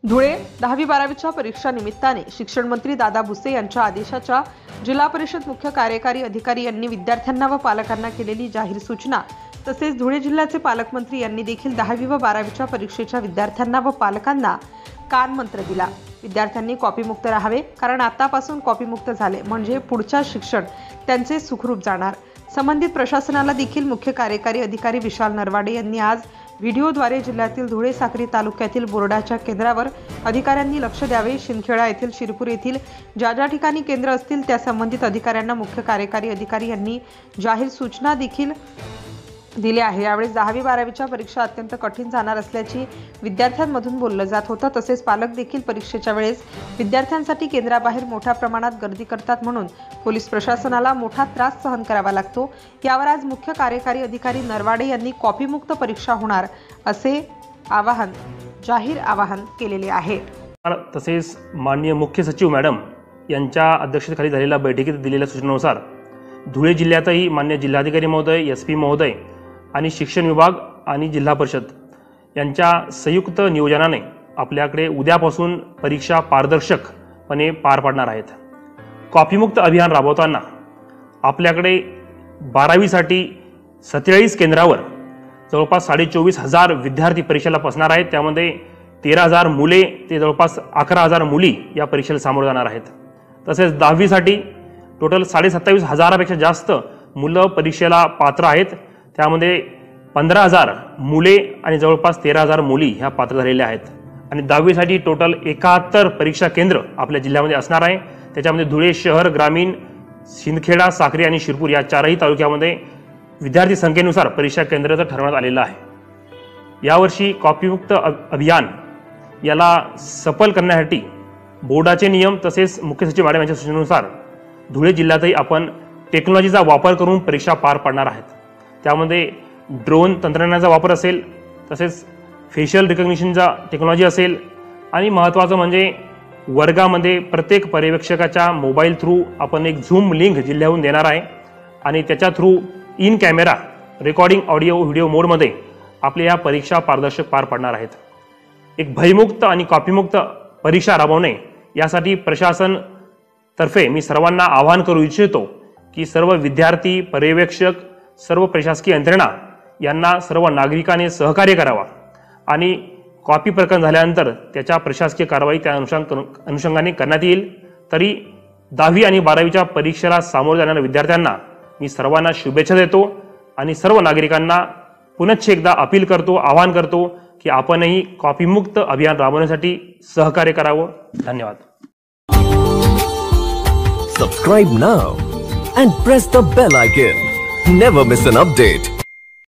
धुळे 10वी-12वीच्या परीक्षा निमित्ताने शिक्षण मंत्री दादा भुसे यांच्या आदेशाच्या जिल्हा परिषद मुख्य कार्यकारी अधिकारी यांनी विद्यार्थ्यांना व पालकांना केलेली जाहीर सूचना तसेच धुळे जिल्ह्याचे पालकमंत्री यांनी देखील 10वी व 12वीच्या परीक्षेच्या विद्यार्थ्यांना व पालकांना कानमंत्र दिला। विद्यार्थ्यांनी कॉपीमुक्त राहावे, कारण आतापासून कॉपीमुक्त झाले म्हणजे पुढच्या शिक्षण त्यांचे सुखरूप जाणार। संबंधित प्रशासनाला देखील मुख्य कार्यकारी अधिकारी विशाल नरवाडे यांनी आज व्हिडिओद्वारे जिल्ह्यातील धुळे साक्री तालुक्यातील बोर्डाच्या केंद्रावर अधिकाऱ्यांनी लक्ष द्यावे। शिंदखेडा येथील शिरपूर येथील ज्या ठिकाणी केंद्र असतील त्या संबंधित अधिकाऱ्यांना मुख्य कार्यकारी अधिकारी यांनी जाहीर सूचना देखील दिली आहे। यावेळी 10वी-12वीच्या परीक्षा अत्यंत कठीण जाणार असल्याची विद्यार्थ्यांमधून बोललं जात होतं। तसेच पालक देखील परीक्षेच्या वेळेस विद्यार्थ्यांसाठी केंद्राबाहेर मोठ्या प्रमाणात गर्दी करतात, म्हणून पोलीस प्रशासनाला मोठा त्रास सहन करावा लागतो। यावर आज मुख्य कार्यकारी अधिकारी नरवाडे यांनी कॉपीमुक्त परीक्षा होणार असे जाहीर आवाहन केलेले आहे। तसेच माननीय मुख्य सचिव मॅडम यांच्या अध्यक्षतेखाली झालेल्या बैठकीत दिलेल्या सूचनेनुसार धुळे जिल्ह्यातही मान्य जिल्हाधिकारी महोदय, SP महोदय आणि शिक्षण विभाग आणि जिल्हा परिषद यांच्या संयुक्त नियोजनाने आपल्याकडे उद्यापासून परीक्षा पारदर्शकपणे पार पाडणार आहेत। कॉपीमुक्त अभियान राबवताना आपल्याकडे 12वीसाठी 47 केंद्रावर जवळपास 24,500 विद्यार्थी परीक्षेला बसणार आहेत। त्यामध्ये 13,000 मुले ते जवळपास 11,000 मुली या परीक्षेला सामोरे जाणार आहेत। तसेच 10वीसाठी टोटल 27,500पेक्षा जास्त मुलं परीक्षेला पात्र आहेत। त्यामध्ये 15,000 मुले आणि जवळपास 13,000 मुली ह्या पात्र झालेल्या आहेत। आणि 10वीसाठी टोटल 71 परीक्षा केंद्र आपल्या जिल्ह्यामध्ये असणार आहे। त्याच्यामध्ये धुळे शहर, ग्रामीण, शिंदखेडा, साक्री आणि शिरपूर या चारही तालुक्यामध्ये विद्यार्थी संख्येनुसार परीक्षा केंद्राचं ठरवण्यात आलेलं आहे। यावर्षी कॉपीमुक्त अभियान याला सफल करण्यासाठी बोर्डाचे नियम तसेच मुख्य सचिव मॅडम यांच्या सूचनेनुसार धुळे जिल्ह्यातही आपण टेक्नॉलॉजीचा वापर करून परीक्षा पार पाडणार आहेत। त्यामध्ये ड्रोन तंत्रज्ञानाचा वापर असेल, तसेच फेशियल रिकग्निशनचा टेक्नॉलॉजी असेल आणि महत्त्वाचं म्हणजे वर्गामध्ये प्रत्येक पर्यवेक्षकाच्या मोबाईल थ्रू आपण एक झूम लिंक जिल्ह्याहून देणार आहे आणि त्याच्या through in camera recording audio video मोडमध्ये आपल्या या परीक्षा पारदर्शक पार पाडणार आहेत। एक भयमुक्त आणि कॉपीमुक्त परीक्षा राबवणे यासाठी प्रशासन तर्फे मी सर्वांना आवाहन करू इच्छितो की सर्व विद्यार्थी, पर्यवेक्षक, सर्व प्रशासकीय यंत्रणा यांना सर्व नागरिकांनी सहकार्य करावा आणि कॉपी प्रकरण झाल्यानंतर त्याच्या प्रशासकीय कारवाई त्या अनुषंगाने करण्यात येईल। तरी 10वी आणि 12वीच्या परीक्षेला सामोरे जाणाऱ्या विद्यार्थ्यांना मी सर्वांना शुभेच्छा देतो आणि सर्व नागरिकांना पुनश्च एकदा अपील करतो, आवाहन करतो की आपणही कॉपीमुक्त अभियान राबवण्यासाठी सहकार्य करावं। धन्यवाद। Subscribe now and press the bell icon. Never miss an update.